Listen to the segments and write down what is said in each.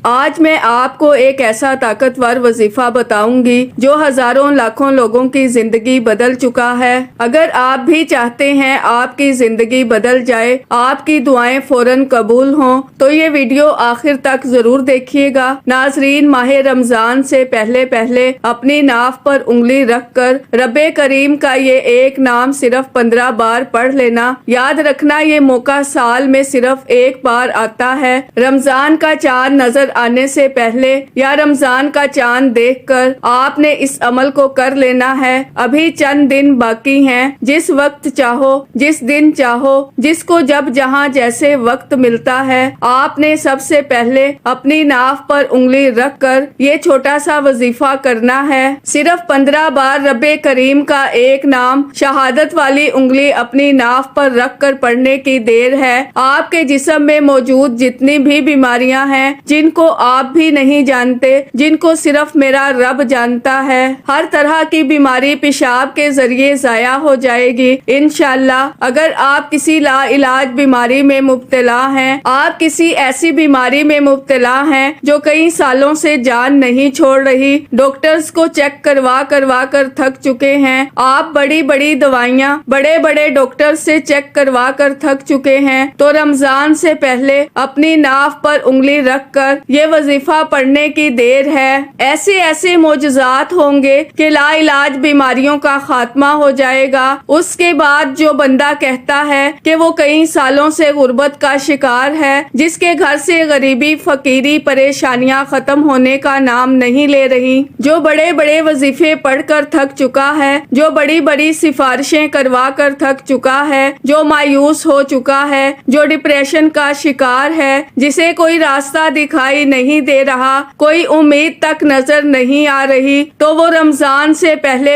آج میں آپ کو ایک ایسا طاقتور وظیفہ بتاؤں گی جو ہزاروں لاکھوں لوگوں کی زندگی بدل چکا ہے۔ اگر آپ بھی چاہتے ہیں آپ کی زندگی بدل جائے، آپ کی دعائیں فوراً قبول ہوں، تو یہ ویڈیو آخر تک ضرور دیکھیے گا۔ ناظرین، ماہ رمضان سے پہلے اپنی ناف پر انگلی رکھ کر رب کریم کا یہ ایک نام صرف 15 بار پڑھ لینا۔ یاد رکھنا، یہ موقع سال میں صرف ایک بار آتا ہے۔ رمضان کا چاند نظر آنے سے پہلے یا رمضان کا چاند دیکھ کر آپ نے اس عمل کو کر لینا ہے۔ ابھی چند دن باقی ہیں۔ جس وقت چاہو، جس دن چاہو، جس کو جب جہاں جیسے وقت ملتا ہے، آپ نے سب سے پہلے اپنی ناف پر انگلی رکھ کر یہ چھوٹا سا وظیفہ کرنا ہے۔ صرف 15 بار رب کریم کا ایک نام شہادت والی انگلی اپنی ناف پر رکھ کر پڑھنے کی دیر ہے۔ آپ کے جسم میں موجود جتنی بھی بیماریاں ہیں جن کو آپ بھی نہیں جانتے، جن کو صرف میرا رب جانتا ہے، ہر طرح کی بیماری پیشاب کے ذریعے ضائع ہو جائے گی انشاءاللہ۔ اگر آپ کسی لا علاج بیماری میں مبتلا ہیں، آپ کسی ایسی بیماری میں مبتلا ہیں جو کئی سالوں سے جان نہیں چھوڑ رہی، ڈاکٹرز کو چیک کروا کر تھک چکے ہیں، آپ بڑی بڑی دوائیاں بڑے بڑے ڈاکٹر سے چیک کروا کر تھک چکے ہیں، تو رمضان سے پہلے اپنی ناف پر انگلی رکھ کر یہ وظیفہ پڑھنے کی دیر ہے۔ ایسے معجزات ہوں گے کہ لا علاج بیماریوں کا خاتمہ ہو جائے گا۔ اس کے بعد جو بندہ کہتا ہے کہ وہ کئی سالوں سے غربت کا شکار ہے، جس کے گھر سے غریبی، فقیری، پریشانیاں ختم ہونے کا نام نہیں لے رہی، جو بڑے بڑے وظیفے پڑھ کر تھک چکا ہے، جو بڑی بڑی سفارشیں کروا کر تھک چکا ہے، جو مایوس ہو چکا ہے، جو ڈپریشن کا شکار ہے، جسے کوئی راستہ دکھائی نہیں دے رہا، کوئی امید تک نظر نہیں آ رہی، تو وہ رمضان سے پہلے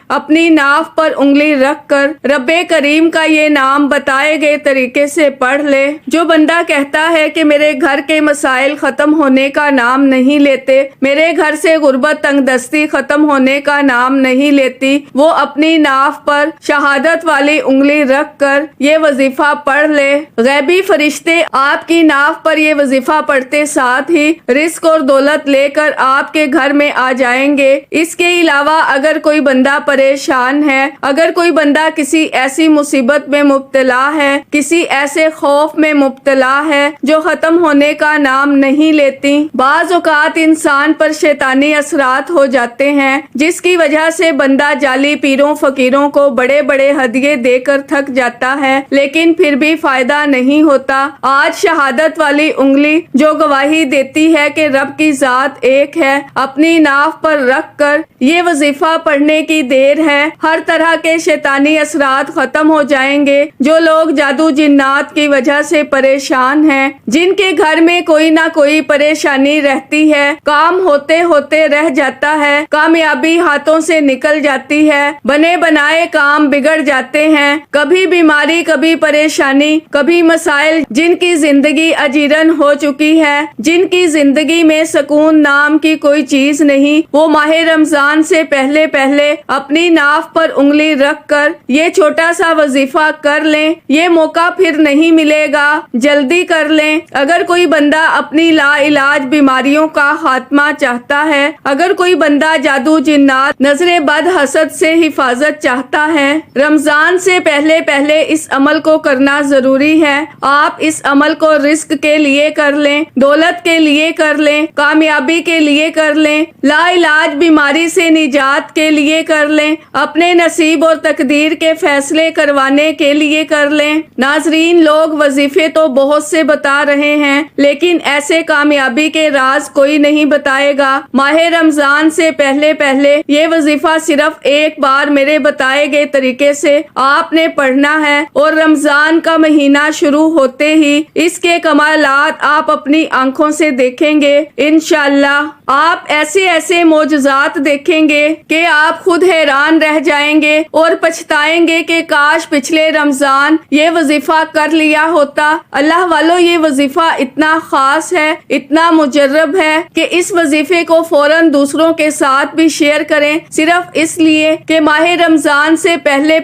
اپنی ناف پر انگلی رکھ کر رب کریم کا یہ نام بتائے گئے طریقے سے پڑھ لے۔ جو بندہ کہتا ہے کہ میرے گھر کے مسائل ختم ہونے کا نام نہیں لیتے، میرے گھر سے غربت، تنگ دستی ختم ہونے کا نام نہیں لیتی، وہ اپنی ناف پر شہادت والی انگلی رکھ کر یہ وظیفہ پڑھ لے۔ غیبی فرشتے آپ کی ناف پر یہ وظیفہ پڑھتے ساتھ ہی رزق اور دولت لے کر آپ کے گھر میں آ جائیں گے۔ اس کے علاوہ اگر کوئی بندہ پریشان ہے، اگر کوئی بندہ کسی ایسی مصیبت میں مبتلا ہے، کسی ایسے خوف میں مبتلا ہے جو ختم ہونے کا نام نہیں لیتی، بعض اوقات انسان پر شیطانی اثرات ہو جاتے ہیں جس کی وجہ سے بندہ جعلی پیروں فقیروں کو بڑے بڑے ہدیے دے کر تھک جاتا ہے، لیکن پھر بھی فائدہ نہیں ہوتا۔ آج شہادت والی انگلی جو گواہی دیتی ہے کہ رب کی ذات ایک ہے، اپنی ناف پر رکھ کر یہ وظیفہ پڑھنے کی دیر ہے، ہر طرح کے شیطانی اثرات ختم ہو جائیں گے۔ جو لوگ جادو جنات کی وجہ سے پریشان ہیں، جن کے گھر میں کوئی نہ کوئی پریشانی رہتی ہے، کام ہوتے ہوتے رہ جاتا ہے، کامیابی ہاتھوں سے نکل جاتی ہے، بنے بنائے کام بگڑ جاتے ہیں، کبھی بیماری، کبھی پریشانی، کبھی مسائل، جن کی زندگی اجیرن ہو چکی ہے، جن کی زندگی میں سکون نام کی کوئی چیز نہیں، وہ ماہ رمضان سے پہلے اپنی ناف پر انگلی رکھ کر یہ چھوٹا سا وظیفہ کر لیں۔ یہ موقع پھر نہیں ملے گا، جلدی کر لیں۔ اگر کوئی بندہ اپنی لا علاج بیماریوں کا خاتمہ چاہتا ہے، اگر کوئی بندہ جادو جنات، نظر بد، حسد سے حفاظت چاہتا ہے، رمضان سے پہلے اس عمل کو کرنا ضروری ہے۔ آپ اس عمل کو رزق کے لیے کر لیں، دولت کے لیے کر لیں، کامیابی کے لیے کر لیں، لا علاج بیماری سے نجات کے لیے کر لیں، اپنے نصیب اور تقدیر کے فیصلے کروانے کے لیے کر لیں۔ ناظرین، لوگ وظیفے تو بہت سے بتا رہے ہیں، لیکن ایسے کامیابی کے راز کوئی نہیں بتائے گا۔ ماہ رمضان سے پہلے یہ وظیفہ صرف ایک بار میرے بتائے گئے طریقے سے آپ نے پڑھنا ہے، اور رمضان کا مہینہ شروع ہوتے ہی اس کے کمالات آپ اپنی آنکھوں سے دیکھیں گے انشاءاللہ۔ آپ ایسے معجزات دیکھیں گے کہ آپ خود حیران رہ جائیں گے اور پچھتائیں گے کہ کاش پچھلے رمضان یہ وظیفہ کر لیا ہوتا۔ اللہ والو، یہ وظیفہ اتنا خاص ہے، اتنا مجرب ہے کہ اس وظیفے کو فوراً دوسروں کے ساتھ بھی شیئر کریں، صرف اس لیے کہ ماہ رمضان سے پہلے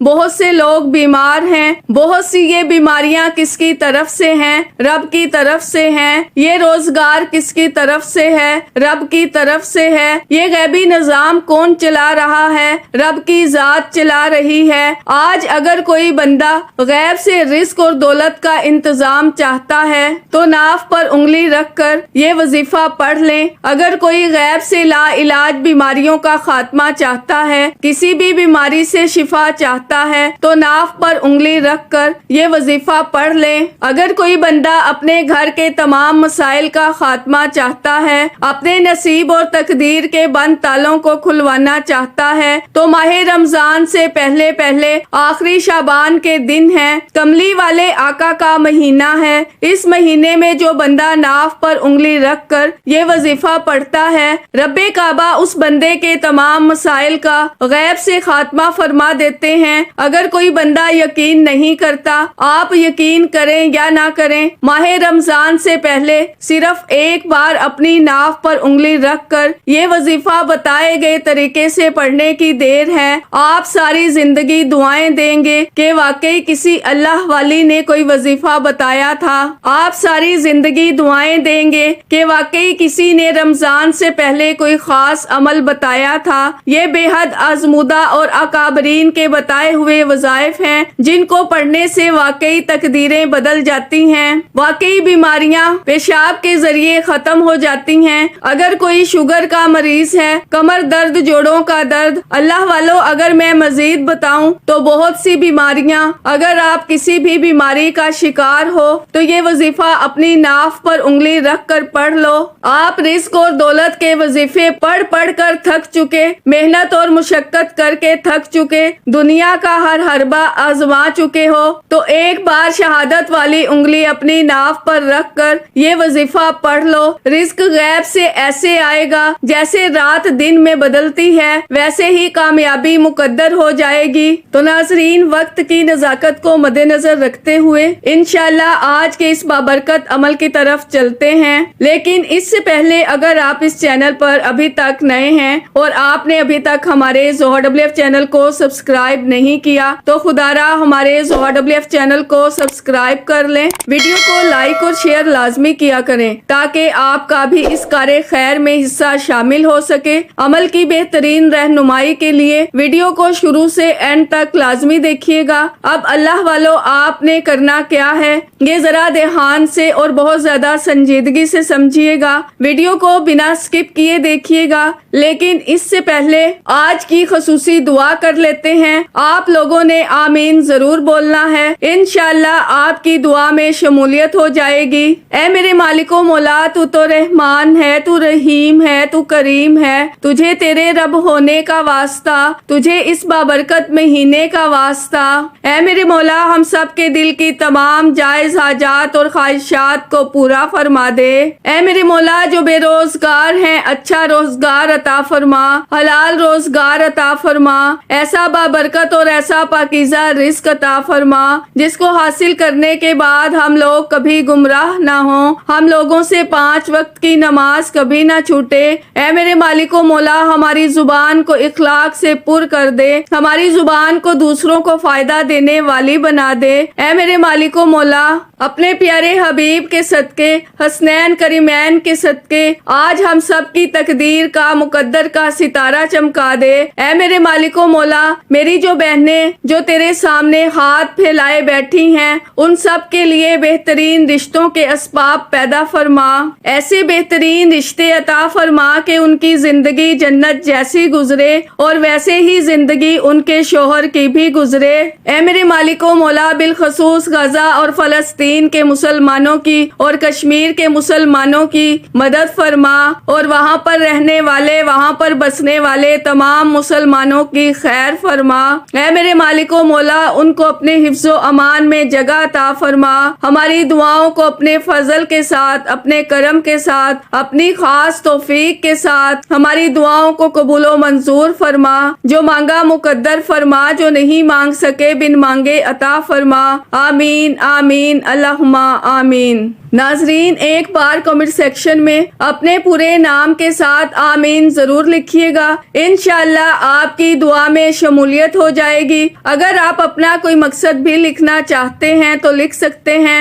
بہت سے لوگ بیمار ہیں۔ بہت سی یہ بیماریاں کس کی طرف سے ہیں؟ رب کی طرف سے ہیں۔ یہ روزگار کس کی طرف سے ہے؟ رب کی طرف سے ہے۔ یہ غیبی نظام کون چلا رہا ہے؟ رب کی ذات چلا رہی ہے۔ آج اگر کوئی بندہ غیب سے رزق اور دولت کا انتظام چاہتا ہے تو ناف پر انگلی رکھ کر یہ وظیفہ پڑھ لیں۔ اگر کوئی غیب سے لا علاج بیماریوں کا خاتمہ چاہتا ہے، کسی بھی بیماری سے شفا چاہتا ہے تو ناف پر انگلی رکھ کر یہ وظیفہ پڑھ لیں۔ اگر کوئی بندہ اپنے گھر کے تمام مسائل کا خاتمہ چاہتا ہے، اپنے نصیب اور تقدیر کے بند تالوں کو کھلوانا چاہتا ہے تو ماہ رمضان سے پہلے آخری شعبان کے دن ہے، کملی والے آقا کا مہینہ ہے۔ اس مہینے میں جو بندہ ناف پر انگلی رکھ کر یہ وظیفہ پڑھتا ہے، رب کعبہ اس بندے کے تمام مسائل کا غیب سے خاتمہ فرما دیتے ہیں۔ اگر کوئی بندہ یقین نہیں کرتا، آپ یقین کریں یا نہ کریں، ماہ رمضان سے پہلے صرف ایک بار اپنی ناف پر انگلی رکھ کر یہ وظیفہ بتائے گئے طریقے سے پڑھنے کی دیر ہے۔ آپ ساری زندگی دعائیں دیں گے کہ واقعی کسی اللہ والی نے کوئی وظیفہ بتایا تھا۔ آپ ساری زندگی دعائیں دیں گے کہ واقعی کسی نے رمضان سے پہلے کوئی خاص عمل بتایا تھا۔ یہ بے حد آزمودہ اور اکابرین کے بتائے ہوئے وظائف ہیں جن کو پڑھنے سے واقعی تقدیریں بدل جاتی ہیں، واقعی بیماریاں پیشاب کے ذریعے ختم ہو جاتی ہیں۔ اگر کوئی شوگر کا مریض ہے، کمر درد، جوڑوں کا درد، اللہ والو اگر میں مزید بتاؤں تو بہت سی بیماریاں، اگر آپ کسی بھی بیماری کا شکار ہو تو یہ وظیفہ اپنی ناف پر انگلی رکھ کر پڑھ لو۔ آپ رزق اور دولت کے وظیفے پڑھ کر تھک چکے، محنت اور مشقت کر کے تھک چکے، دنیا کا ہر حربہ آزما چکے ہو تو ایک بار شہادت والی انگلی اپنی ناف پر رکھ کر یہ وظیفہ پڑھ لو۔ رزق غیب سے ایسے آئے گا جیسے رات دن میں بدلتی ہے، ویسے ہی کامیابی مقدر ہو جائے گی۔ تو ناظرین، وقت کی نزاکت کو مد نظر رکھتے ہوئے انشاءاللہ آج کے اس بابرکت عمل کی طرف چلتے ہیں، لیکن اس سے پہلے اگر آپ اس چینل پر ابھی تک نئے ہیں اور آپ نے ابھی تک ہمارے زوہر WF چینل کو سبسکرائب نہیں کیا تو خدا را ہمارے زوہر WF چینل کو سبسکرائب کر لیں، ویڈیو کو لائک اور شیئر لازمی کیا کریں تاکہ آپ کا بھی اس کار خیر میں حصہ شامل ہو سکے۔ عمل کی بہترین رہنمائی کے لیے ویڈیو کو شروع سے اینڈ تک لازمی دیکھیے گا۔ اب اللہ والو آپ نے کرنا کیا ہے، یہ ذرا دھیان سے اور بہت زیادہ سنجیدگی سے سمجھیے گا، ویڈیو کو بنا سکپ کیے دیکھیے گا۔ لیکن اس سے پہلے آج کی خصوصی دعا کر لیتے ہیں۔ آپ لوگوں نے آمین ضرور بولنا ہے، انشاءاللہ آپ کی دعا میں شمولیت ہو جائے گی۔ اے میرے مالک و مولا، تو رحمان ہے، تو رحیم ہے، تو کریم ہے، تجھے تیرے رب ہونے کا واسطہ، تجھے اس بابرکت مہینے کا واسطہ۔ اے میرے مولا، ہم سب کے دل کی تمام جائز حاجات اور خواہشات کو پورا فرما دے۔ اے میرے مولا، جو بے روزگار ہیں اچھا روزگار عطا فرما، حلال روزگار عطا فرما، ایسا بابرکت اور ایسا پاکیزہ رزق عطا فرما جس کو حاصل کرنے کے بعد ہم لوگ کبھی گمراہ نہ ہوں، ہم لوگوں سے 5 وقت کی نماز کبھی نہ چھوٹے۔ اے میرے مالک و مولا، ہماری زبان کو اخلاق سے پر کر دے، ہماری زبان کو دوسروں کو فائدہ دینے والی بنا دے۔ اے میرے مالک و مولا، اپنے پیارے حبیب کے صدقے، حسنین کریمین کے صدقے آج ہم سب کی تقدیر کا مقدر کا ستارہ چمکا دے۔ اے میرے مالک و مولا، میری جو بہنیں جو تیرے سامنے ہاتھ پھیلائے بیٹھی ہیں ان سب کے لیے بہترین رشتوں کے اسباب پیدا فرما، ایسے بہترین رشتے عطا فرما کہ ان کی زندگی جنت جیسی گزرے اور ویسے ہی زندگی ان کے شوہر کی بھی گزرے۔ اے میرے مالک و مولا، بالخصوص غزہ اور فلسطین کے مسلمانوں کی اور کشمیر کے مسلمانوں کی مدد فرما اور وہاں پر رہنے والے، وہاں پر بسنے والے تمام مسلمانوں کی خیر فرما۔ اے میرے مالک و مولا، ان کو اپنے حفظ و امان میں جگہ عطا فرما، ہماری دعاؤں کو اپنے فضل کے ساتھ، اپنے کرم کے ساتھ، اپنی خاص توفیق کے ساتھ ہماری دعاؤں کو قبول و منظور فرما، جو مانگا مقدر فرما، جو نہیں مانگ سکے بن مانگے عطا فرما۔ آمین آمین اللہم آمین۔ ناظرین، ایک بار کمنٹ سیکشن میں اپنے پورے نام کے ساتھ آمین ضرور لکھیے گا، انشاءاللہ آپ کی دعا میں شمولیت ہو جائے گی۔ اگر آپ اپنا کوئی مقصد بھی لکھنا چاہتے ہیں تو لکھ سکتے ہیں،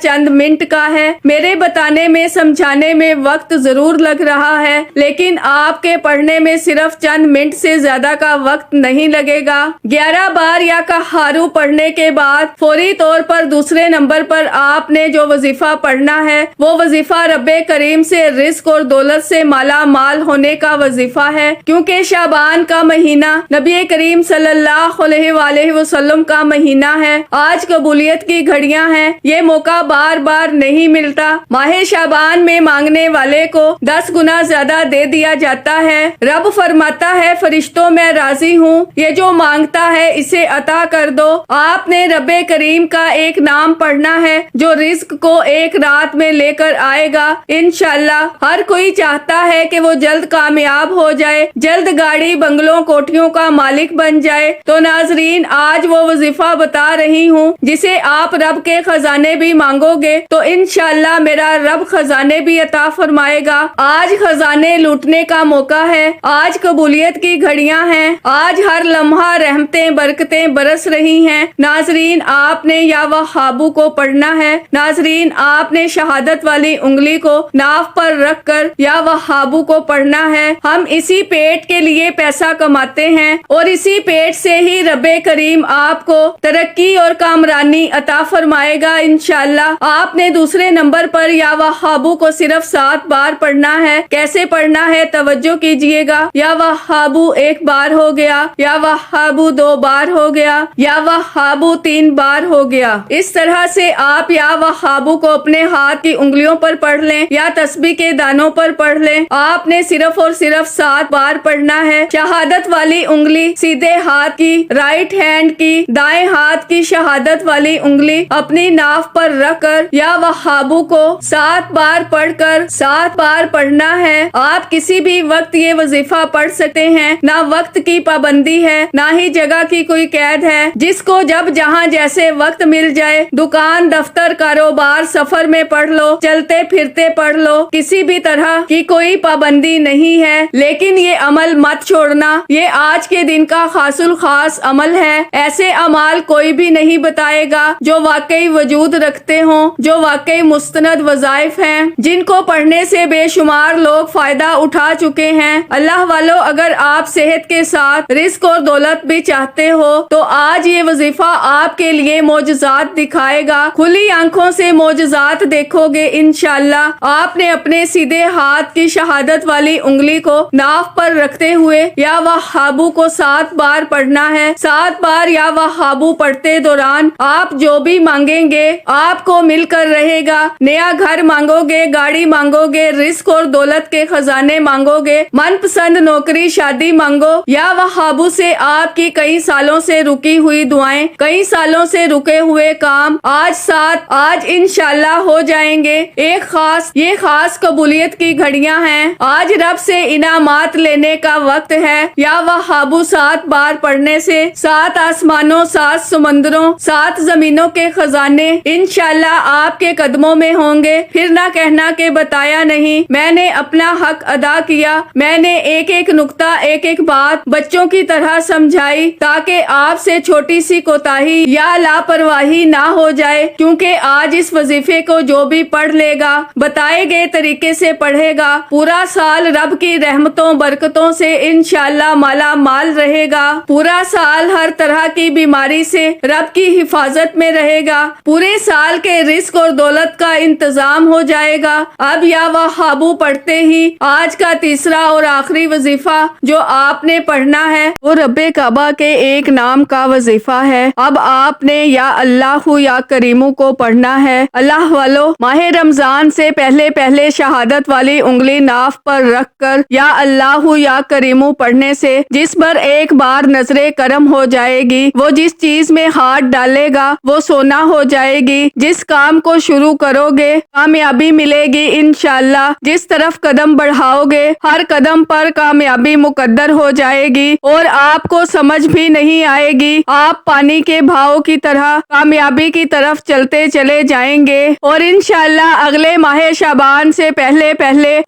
چند منٹ کا ہے۔ میرے بتانے میں سمجھانے میں وقت ضرور لگ رہا ہے، لیکن آپ کے پڑھنے میں صرف چند منٹ سے زیادہ کا وقت نہیں لگے گا۔ 11 بار یا کہارو پڑھنے کے بعد فوری طور پر دوسرے نمبر پر آپ نے جو وظیفہ پڑھنا ہے وہ وظیفہ رب کریم سے رزق اور دولت سے مالا مال ہونے کا وظیفہ ہے، کیونکہ شعبان کا مہینہ نبی کریم صلی اللہ علیہ وآلہ وسلم کا مہینہ ہے۔ آج قبولیت کی گھڑیاں ہیں، یہ موقع بار بار نہیں ملتا۔ ماہ شعبان میں مانگنے والے کو 10 گنا زیادہ دے دیا جاتا ہے۔ رب فرماتا ہے فرشتوں میں راضی ہوں، یہ جو مانگتا ہے اسے عطا کر دو۔ آپ نے رب کریم کا ایک نام پڑھنا ہے جو رزق کو ایک رات میں لے کر آئے گا انشاءاللہ۔ ہر کوئی چاہتا ہے کہ وہ جلد کامیاب ہو جائے، جلد گاڑی بنگلوں کوٹھیوں کا مالک بن جائے، تو ناظرین آج وہ وظیفہ بتا رہی ہوں جسے آپ رب کے خزانے بھی مانگو گے تو انشاءاللہ میرا رب خزانے بھی عطا فرمائے گا۔ آج خزانے لوٹنے کا موقع ہے، آج قبولیت کی گھڑیاں ہیں، آج ہر لمحہ رحمتیں برکتیں برس رہی ہیں۔ ناظرین آپ نے یا وہابو کو پڑھنا ہے، ناظرین آپ نے شہادت والی انگلی کو ناف پر رکھ کر یا وہابو کو پڑھنا ہے۔ ہم اسی پیٹ کے لیے پیسہ کماتے ہیں اور اسی پیٹ سے ہی رب کریم آپ کو ترقی اور کامرانی عطا فرمائے گا انشاءاللہ۔ آپ نے دوسرے نمبر پر یا وہابو کو صرف 7 بار پڑھنا ہے۔ کیسے پڑھنا ہے توجہ کیجئے گا۔ یا وہابو 1 بار ہو گیا، یا وہابو 2 بار ہو گیا، یا وہابو 3 بار ہو گیا۔ اس طرح سے آپ یا وہابو کو اپنے ہاتھ کی انگلیوں پر پڑھ لیں یا تسبیح کے دانوں پر پڑھ لیں۔ آپ نے صرف اور صرف 7 بار پڑھنا ہے۔ شہادت والی انگلی سیدھے ہاتھ کی، رائٹ ہینڈ کی، دائیں ہاتھ کی شہادت والی انگلی اپنی ناف پر رکھ کر یا وہابو کو 7 بار پڑھ کر 7 بار پڑھنا ہے۔ آپ کسی بھی وقت یہ وظیفہ پڑھ سکتے ہیں، نہ وقت کی پابندی ہے، نہ ہی جگہ کی کوئی قید ہے۔ جس کو جب جہاں جیسے وقت مل جائے، دکان، دفتر، کاروبار، سفر میں پڑھ لو، چلتے پھرتے پڑھ لو، کسی بھی طرح کی کوئی پابندی نہیں ہے۔ لیکن یہ عمل مت چھوڑنا، یہ آج کے دن کا خاص الخاص عمل ہے۔ ایسے اعمال کوئی بھی نہیں بتائے گا جو واقعی وجود رکھتے ہوں، جو واقعی مستند وظائف ہیں، جن کو پڑھنے سے بے شمار لوگ فائدہ اٹھا چکے ہیں۔ اللہ والو اگر آپ صحت کے ساتھ رزق اور دولت بھی چاہتے ہو تو آج یہ وظیفہ آپ کے لیے معجزات دکھائے گا۔ کھلی آنکھوں سے معجزات دیکھو گے انشاءاللہ۔ آپ نے اپنے سیدھے ہاتھ کی شہادت والی انگلی کو ناف پر رکھتے ہوئے یا وہابو کو 7 بار پڑھنا ہے۔ 7 بار یا وہابو پڑھتے دوران آپ جو بھی مانگیں گے آپ کو مل کر رہے گا۔ نیا گھر مانگو گے، گاڑی مانگو گے، رزق اور دولت کے خزانے مانگو گے، من پسند نوکری، شادی مانگو۔ یا وہابو سے آپ کی کئی سالوں سے رکی ہوئی دعائیں، کئی سالوں سے رکے ہوئے کام آج انشاءاللہ ہو جائیں گے۔ یہ خاص قبولیت کی گھڑیاں ہیں۔ آج رب سے انعامات لینے کا وقت ہے۔ یا وہابو 7 بار پڑھنے سے 7 آسمانوں، 7 سمندروں، 7 زمینوں کے خزانے انشاءاللہ آپ کے قدموں میں ہوں گے۔ پھر نہ کہنا کہ بتایا نہیں، میں نے اپنا حق ادا کیا، میں نے ایک ایک نقطہ، ایک ایک بات بچوں کی طرح سمجھائی تاکہ آپ سے چھوٹی سی کوتاہی یا لاپرواہی نہ ہو جائے، کیونکہ آج اس وظیفے کو جو بھی پڑھ لے گا، بتائے گئے طریقے سے پڑھے گا، پورا سال رب کی رحمتوں برکتوں سے انشاءاللہ مالا مال رہے گا، پورا سال ہر طرح کی بیماری سے رب کی حفاظت میں رہے گا، پورے سال کے رزق اور دولت کا انتظام ہو جائے گا۔ اب یا وہابو پڑھتے ہی آج کا تیسرا اور آخری وظیفہ جو آپ نے پڑھنا ہے وہ رب کعبہ کے ایک نام کا وظیفہ ہے۔ اب آپ نے یا اللہ یا کریمو کو پڑھنا ہے۔ اللہ والو ماہ رمضان سے پہلے شہادت والی انگلی ناف پر رکھ کر یا اللہ یا کریمو پڑھنے سے جس پر ایک بار نظر کرم ہو جائے گی، وہ جس چیز میں ہاتھ ڈالے گا وہ سونا ہو جائے گی، جس کام کو شروع کرو گے کامیابی ملے گی انشاءاللہ، جس طرف قدم بڑھاؤ گے ہر قدم پر کامیابی مقدر ہو جائے گی اور آپ کو سمجھ بھی نہیں آئے گی، آپ پانی کے بہاؤ کی طرح کامیابی کی طرف چلتے چلے جائیں گے اور انشاءاللہ اگلے ماہ شعبان سے پہلے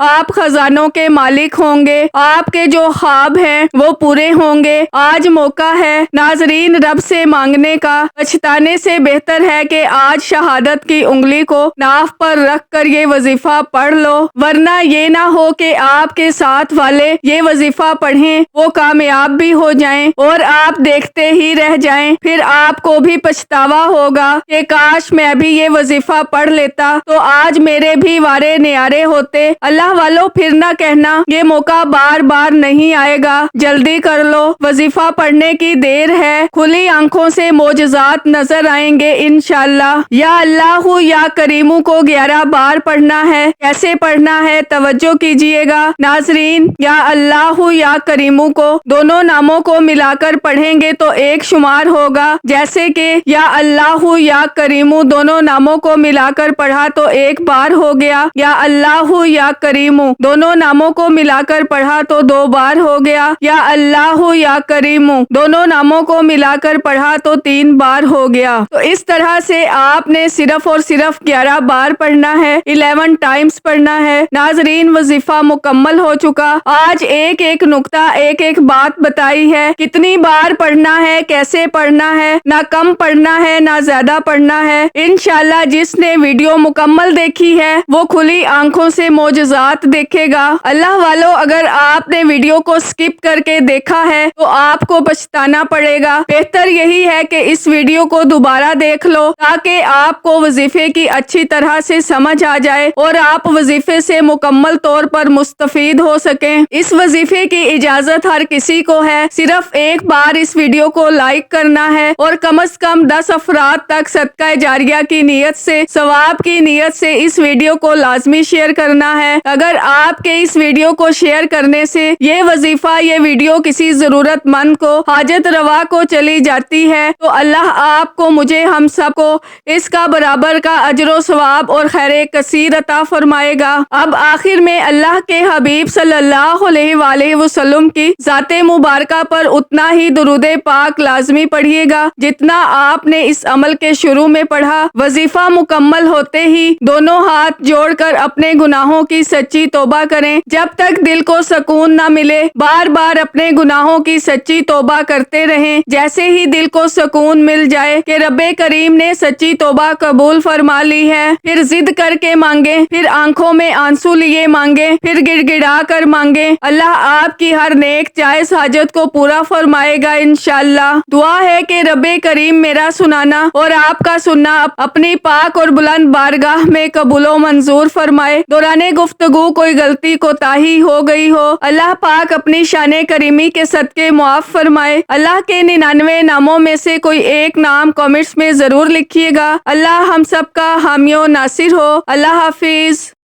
آپ خزانوں کے مالک ہوں گے، آپ کے جو خواب ہیں وہ پورے ہوں گے۔ آج موقع ہے ناظرین رب سے مانگنے کا، بتانے سے بہتر ہے کہ آج شہادت کی انگلی کو ناف پر رکھ کر یہ وظیفہ پڑھ لو، ورنہ یہ نہ ہو کہ آپ کے ساتھ والے یہ وظیفہ پڑھیں، وہ کامیاب بھی ہو جائیں اور آپ دیکھتے ہی رہ جائیں، پھر آپ کو بھی پچھتاوا ہوگا کہ کاش میں بھی یہ وظیفہ پڑھ لیتا تو آج میرے بھی وارے نیارے ہوتے۔ اللہ والو، پھر نہ کہنا یہ موقع بار بار نہیں آئے گا، جلدی کر لو، وظیفہ پڑھنے کی دیر ہے، کھلی آنکھوں سے معجزات نظر آئیں گے انشاءاللہ۔ یا اللہ یا کریمو کو 11 بار پڑھنا ہے۔ کیسے پڑھنا ہے توجہ کیجئے گا ناظرین۔ یا اللہ یا کریمو کو دونوں ناموں کو ملا کر پڑھیں گے تو ایک شمار ہوگا، جیسے کہ یا اللہ یا کریمو دونوں ناموں کو ملا کر پڑھا تو ایک بار ہو گیا، یا اللہ یا کریمو دونوں ناموں کو ملا کر پڑھا تو 2 بار ہو گیا، یا اللہ یا کریمو دونوں ناموں کو ملا کر پڑھا تو 3 بار ہو گیا۔ تو اس طرح سے آپ نے صرف اور صرف 11 بار پڑھنا ہے، 11 ٹائمز پڑھنا ہے۔ ناظرین، وظیفہ مکمل ہو چکا۔ آج ایک ایک نقطہ، ایک ایک بات بتائی ہے، کتنی بار پڑھنا ہے، کیسے پڑھنا ہے، نہ کم پڑھنا ہے نہ زیادہ پڑھنا ہے۔ انشاءاللہ جس نے ویڈیو مکمل دیکھی ہے وہ کھلی آنکھوں سے معجزات دیکھے گا۔ اللہ والو، اگر آپ نے ویڈیو کو سکپ کر کے دیکھا ہے تو آپ کو پچھتانا پڑے گا۔ بہتر یہی ہے کہ اس ویڈیو کو دوبارہ دیکھ لو تاکہ آپ کو وظیفے کی اچھی طرح سے سمجھ آ جائے اور آپ وظیفے سے مکمل طور پر مستفید ہو سکیں۔ اس وظیفے کی اجازت ہر کسی کو ہے، صرف ایک بار اس ویڈیو کو لائک کرنا ہے اور کم از کم 10 افراد تک صدقہ جاریہ کی نیت سے، ثواب کی نیت سے اس ویڈیو کو لازمی شیئر کرنا ہے۔ اگر آپ کے اس ویڈیو کو شیئر کرنے سے یہ وظیفہ، یہ ویڈیو کسی ضرورت مند کو، حاجت روا کو چلی جاتی ہے تو اللہ آپ کو، مجھے، ہم سب کو اس کا برابر کا اجر و ثواب اور خیر کثیر عطا فرمائے گا۔ اب آخر میں اللہ کے حبیب صلی اللہ علیہ وآلہ وسلم کی ذات مبارکہ پر اتنا ہی درود پاک لازمی پڑھیے گا جتنا آپ نے اس عمل کے شروع میں پڑھا۔ وظیفہ مکمل ہوتے ہی دونوں ہاتھ جوڑ کر اپنے گناہوں کی سچی توبہ کریں، جب تک دل کو سکون نہ ملے بار بار اپنے گناہوں کی سچی توبہ کرتے رہیں۔ جیسے ہی دل کو سکون مل جائے کہ رب کریم نے سچی توبہ قبول فرما لی ہے، پھر ضد کر کے مانگیں، پھر آنکھوں میں آنسو لیے مانگیں، پھر گڑ گڑا کر مانگیں۔ اللہ آپ کی ہر نیک جائز حاجت کو پورا فرمائے گا انشاءاللہ۔ دعا ہے کہ رب کریم میرا سنانا اور آپ کا سننا اپنی پاک اور بلند بارگاہ میں قبول و منظور فرمائے۔ دوران گفتگو کوئی غلطی کوتاہی ہو گئی ہو، اللہ پاک اپنی شان کریمی کے صدقے معاف فرمائے۔ اللہ کے 99 ناموں میں سے کوئی ایک نام کمنٹس میں ضرور لکھیے گا۔ اللہ ہم سب کا حامی و ناصر ہو۔ اللہ حافظ۔